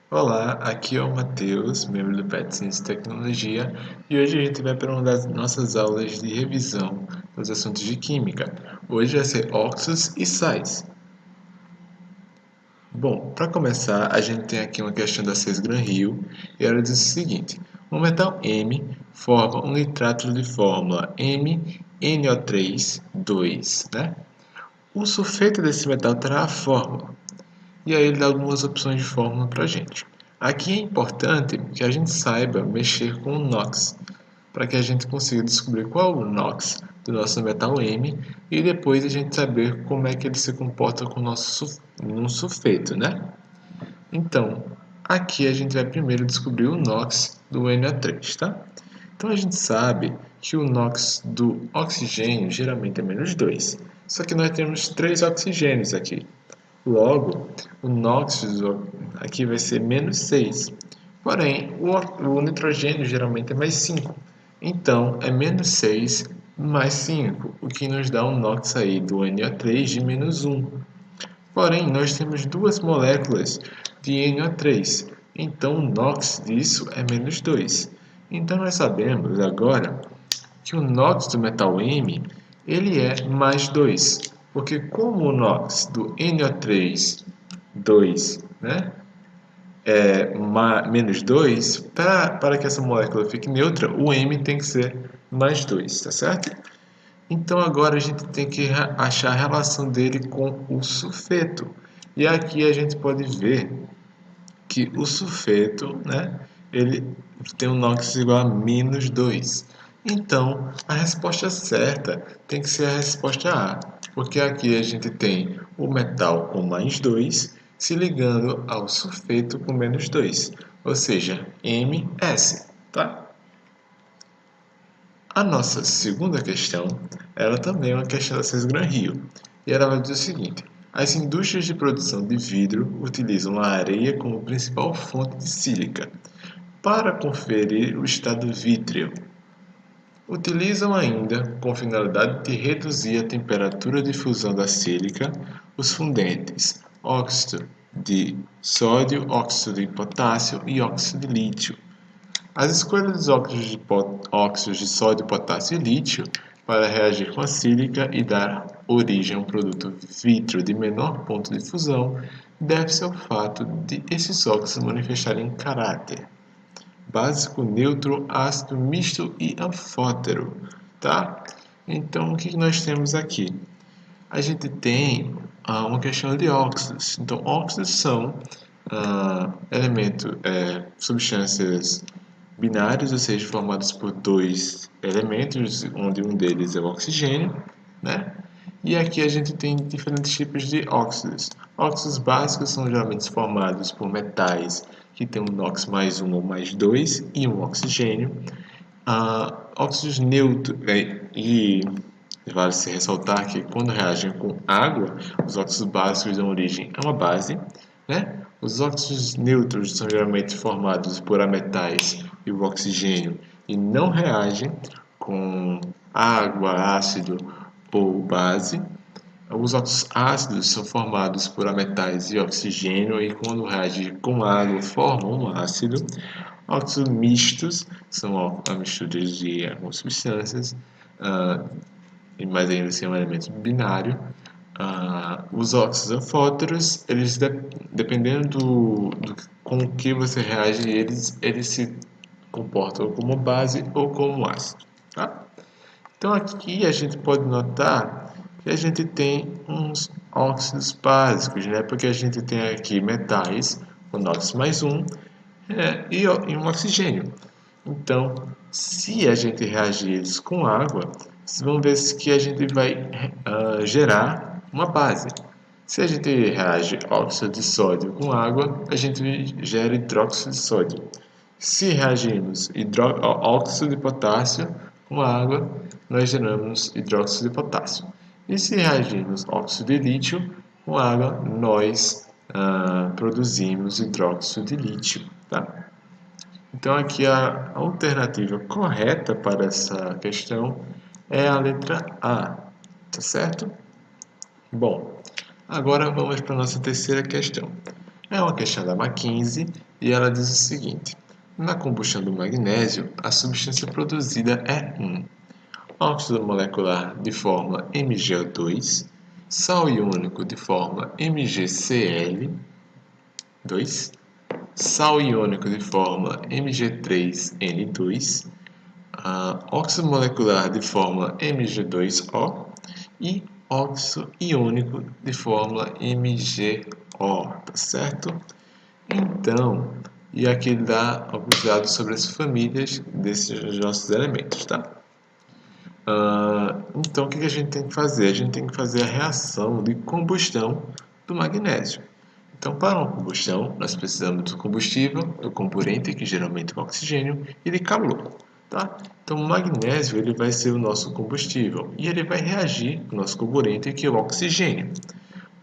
Olá, aqui é o Matheus, membro do PET Ciência e Tecnologia, e hoje a gente vai para uma das nossas aulas de revisão dos assuntos de Química. Hoje vai ser óxidos e sais. Bom, para começar, a gente tem aqui uma questão da Cesgran-Rio, e ela diz o seguinte: o metal M forma um nitrato de fórmula MnO3, 2, né? O sulfeto desse metal terá a fórmula. E aí ele dá algumas opções de fórmula para a gente. Aqui é importante que a gente saiba mexer com o NOx, para que a gente consiga descobrir qual é o NOx do nosso metal M e depois a gente saber como é que ele se comporta com o nosso sulfeto, né? Então, aqui a gente vai primeiro descobrir o NOx do NO3, tá? Então a gente sabe que o NOx do oxigênio geralmente é -2, só que nós temos 3 oxigênios aqui. Logo, o NOx aqui vai ser -6. Porém, o nitrogênio geralmente é +5. Então, é -6 mais 5, o que nos dá um NOx aí do NO3 de -1. Porém, nós temos duas moléculas de NO3. Então, o NOx disso é -2. Então, nós sabemos agora que o NOx do metal M ele é +2, porque como o NOx do NO3, 2, né, é -2, para que essa molécula fique neutra, o M tem que ser +2, tá certo? Então agora a gente tem que achar a relação dele com o sulfeto. E aqui a gente pode ver que o sulfeto, né, ele tem um NOx igual a -2. Então, a resposta certa tem que ser a resposta A, porque aqui a gente tem o metal com +2 se ligando ao sulfeto com -2, ou seja, MS, tá? A nossa segunda questão, ela também é uma questão da Cesgran-Rio, e ela vai dizer o seguinte: as indústrias de produção de vidro utilizam a areia como principal fonte de sílica. Para conferir o estado vítreo, utilizam ainda, com finalidade de reduzir a temperatura de fusão da sílica, os fundentes óxido de sódio, óxido de potássio e óxido de lítio. As escolhas dos óxidos de sódio, potássio e lítio para reagir com a sílica e dar origem a um produto vítreo de menor ponto de fusão deve-se ao fato de esses óxidos manifestarem caráter básico, neutro, ácido, misto e anfótero, tá? Então, o que nós temos aqui? A gente tem uma questão de óxidos. Então, óxidos são substâncias binários, ou seja, formados por dois elementos, onde um deles é o oxigênio, né? E aqui a gente tem diferentes tipos de óxidos. Óxidos básicos são geralmente formados por metais que têm um NOx +1 ou +2 e um oxigênio. Óxidos neutros, e vale se ressaltar que quando reagem com água, os óxidos básicos dão origem a uma base, né? Os óxidos neutros são geralmente formados por ametais e o oxigênio e não reagem com água, ácido ou base. Os óxidos ácidos são formados por ametais e oxigênio e quando reagem com água formam um ácido. Óxidos mistos são a mistura de algumas substâncias, mas ainda assim é um elemento binário. Os óxidos anfóteros, eles dependendo com o que você reage, eles se comportam como base ou como ácido. Tá? Então aqui a gente pode notar que a gente tem uns óxidos básicos, né? Porque a gente tem aqui metais com NOx +1 e um oxigênio. Então, se a gente reagir eles com água, vamos ver que a gente vai gerar uma base. Se a gente reage óxido de sódio com água, a gente gera hidróxido de sódio. Se reagirmos óxido de potássio com água, nós geramos hidróxido de potássio. E se reagirmos óxido de lítio com água, nós produzimos hidróxido de lítio. Tá? Então, aqui a alternativa correta para essa questão é a letra A, tá certo? Bom, agora vamos para a nossa terceira questão. É uma questão da Mackenzie E ela diz o seguinte: na combustão do magnésio, a substância produzida é óxido molecular de forma MgO2, sal iônico de forma MgCl2, sal iônico de forma Mg3N2, óxido molecular de forma Mg2O e óxido iônico de fórmula MgO, tá certo? Então, e aqui ele dá alguns dados sobre as famílias desses nossos elementos, tá? Então, o que a gente tem que fazer? A gente tem que fazer a reação de combustão do magnésio. Então, para uma combustão, nós precisamos do combustível, do componente, que geralmente é o oxigênio, e de calor. Tá? Então, o magnésio ele vai ser o nosso combustível e ele vai reagir com o nosso componente, que é o oxigênio,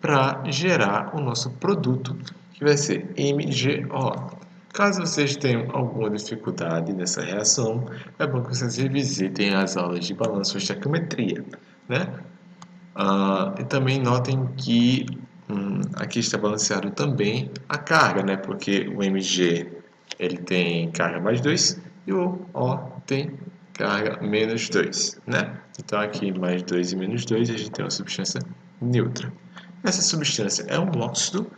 para gerar o nosso produto, que vai ser MgO. Caso vocês tenham alguma dificuldade nessa reação, é bom que vocês revisitem as aulas de balanço e estequiometria, né? E também notem que aqui está balanceado também a carga, né? Porque o Mg ele tem carga mais 2 e o O tem carga menos 2, né? Então aqui mais 2 e menos 2 a gente tem uma substância neutra. Essa substância é um óxido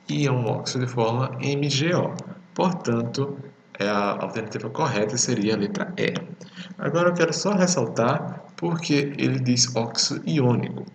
e é um óxido de forma MgO. Portanto, a alternativa correta seria a letra E. Agora eu quero só ressaltar porque ele diz óxido iônico.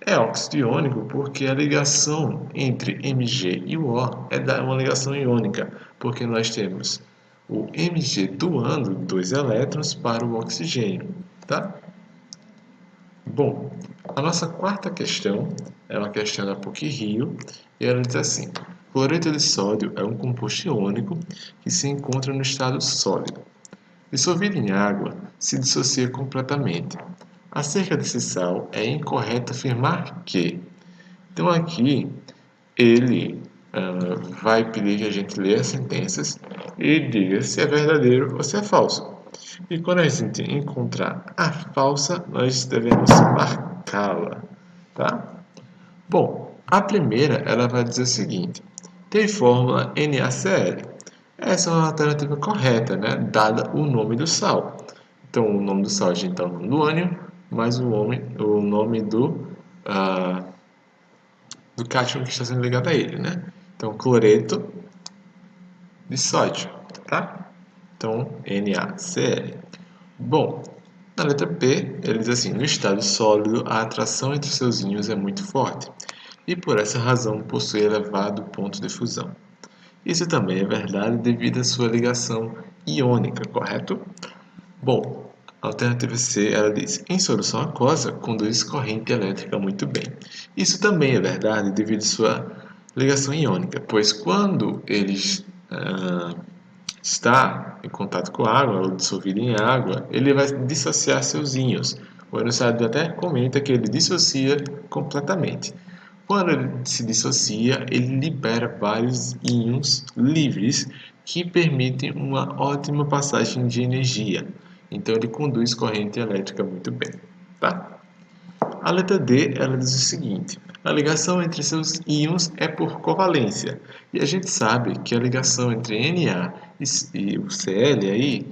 É óxido iônico porque a ligação entre Mg e o O é uma ligação iônica, porque nós temos o Mg doando 2 elétrons para o oxigênio, tá? Bom, a nossa quarta questão é uma questão da PUC-Rio e ela diz assim: cloreto de sódio é um composto iônico que se encontra no estado sólido. Dissolvido em água, se dissocia completamente. Acerca desse sal, é incorreto afirmar que. Então, aqui, ele vai pedir que a gente leia as sentenças e diga se é verdadeiro ou se é falso. E quando a gente encontrar a falsa, nós devemos marcá-la, tá? Bom, a primeira ela vai dizer o seguinte: tem fórmula NaCl. Essa é uma alternativa correta, né? Dada o nome do sal. Então, o nome do sal a gente dá o nome do ânion, mais o nome do cátion que está sendo ligado a ele, né? Então, cloreto de sódio, tá? Então, NaCl. Bom, na letra B, ele diz assim: no estado sólido, a atração entre seus íons é muito forte e por essa razão possui elevado ponto de fusão. Isso também é verdade devido à sua ligação iônica, correto? Bom, a alternativa C, ela diz: em solução aquosa, conduz corrente elétrica muito bem. Isso também é verdade devido à sua ligação iônica, pois quando eles está em contato com a água ou dissolvido em água, ele vai dissociar seus íons. O enunciado até comenta que ele dissocia completamente. Quando ele se dissocia, ele libera vários íons livres que permitem uma ótima passagem de energia. Então ele conduz corrente elétrica muito bem, tá? A letra D, ela diz o seguinte: a ligação entre seus íons é por covalência. E a gente sabe que a ligação entre Na e o Cl aí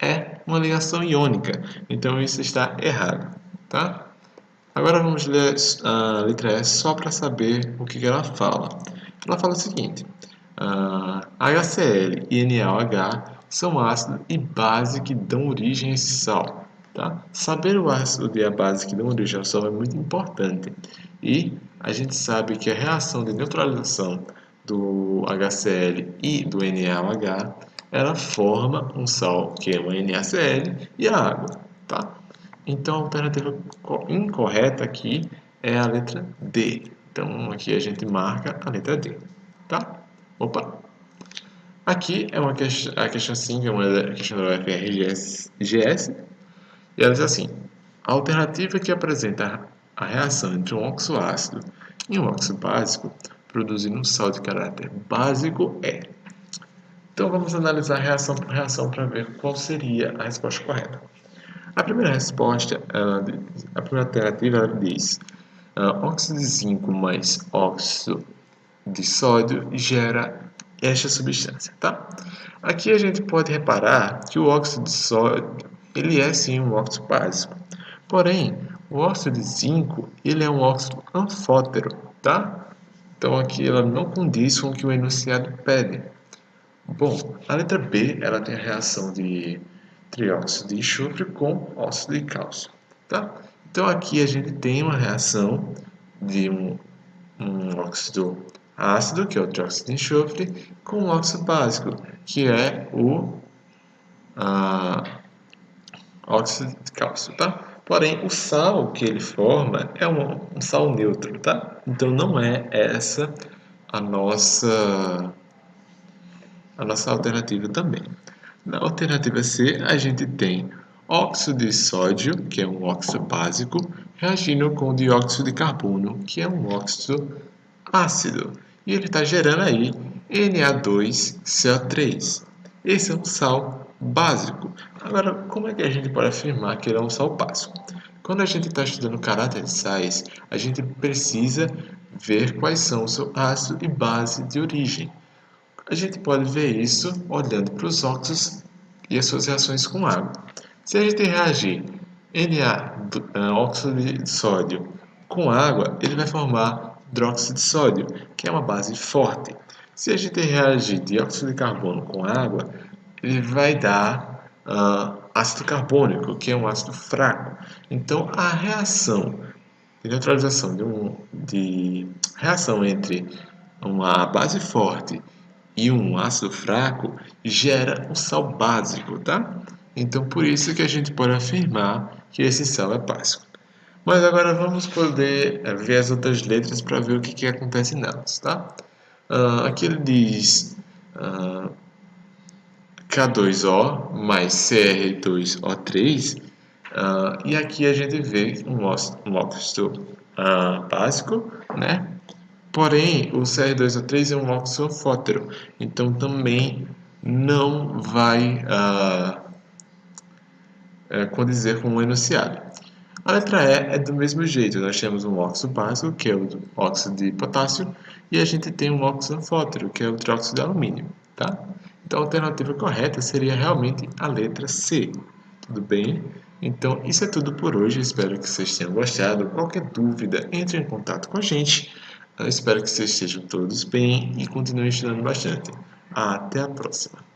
é uma ligação iônica. Então isso está errado, tá? Agora vamos ler a letra E só para saber o que ela fala. Ela fala o seguinte: HCl e NaOH são ácido e base que dão origem a esse sal. Tá? Saber o ácido e a base que dão origem ao sal é muito importante. E a gente sabe que a reação de neutralização do HCl e do NaOH ela forma um sal que é o NaCl e a água. Tá? Então a alternativa incorreta aqui é a letra D. Então aqui a gente marca a letra D. Tá? Opa! Aqui é a questão 5, é uma questão da UFRGS, e ela diz assim: a alternativa que apresenta a reação entre um óxido ácido e um óxido básico, produzindo um sal de caráter básico é. Então vamos analisar reação por reação para ver qual seria a resposta correta. A primeira resposta, a primeira alternativa, ela diz: óxido de zinco mais óxido de sódio gera esta substância, tá? Aqui a gente pode reparar que o óxido de sódio, ele é sim um óxido básico. Porém, o óxido de zinco, ele é um óxido anfótero, tá? Então aqui ela não condiz com o que o enunciado pede. Bom, a letra B, ela tem a reação de trióxido de enxofre com óxido de cálcio, tá? Então aqui a gente tem uma reação de um óxido ácido, que é o trióxido de enxofre, com um óxido básico, que é o óxido de cálcio, tá? Porém, o sal que ele forma é um sal neutro, tá? Então não é essa a nossa alternativa também. Na alternativa C, a gente tem óxido de sódio, que é um óxido básico, reagindo com dióxido de carbono, que é um óxido ácido. E ele está gerando aí Na2CO3. Esse é um sal básico. Agora, como é que a gente pode afirmar que ele é um sal básico? Quando a gente está estudando caráter de sais, a gente precisa ver quais são o seu ácido e base de origem. A gente pode ver isso olhando para os óxidos e as suas reações com água. Se a gente reagir óxido de sódio com água, ele vai formar hidróxido de sódio, que é uma base forte. Se a gente reagir dióxido de carbono com água, ele vai dar ácido carbônico, que é um ácido fraco. Então, a reação de neutralização de reação entre uma base forte e um ácido fraco gera um sal básico, tá? Então, por isso que a gente pode afirmar que esse sal é básico. Mas agora vamos poder ver as outras letras para ver o que acontece nelas, tá? Aqui ele diz K2O mais Cr2O3, e aqui a gente vê um óxido básico, né? Porém, o Cr2O3 é um óxido anfótero, então também não vai condizer com o enunciado. A letra E é do mesmo jeito, nós temos um óxido básico, que é o óxido de potássio, e a gente tem um óxido anfótero, que é o trióxido de alumínio, tá? Então a alternativa correta seria realmente a letra C, tudo bem? Então isso é tudo por hoje, espero que vocês tenham gostado. Qualquer dúvida, entre em contato com a gente. Eu espero que vocês estejam todos bem e continuem estudando bastante. Até a próxima!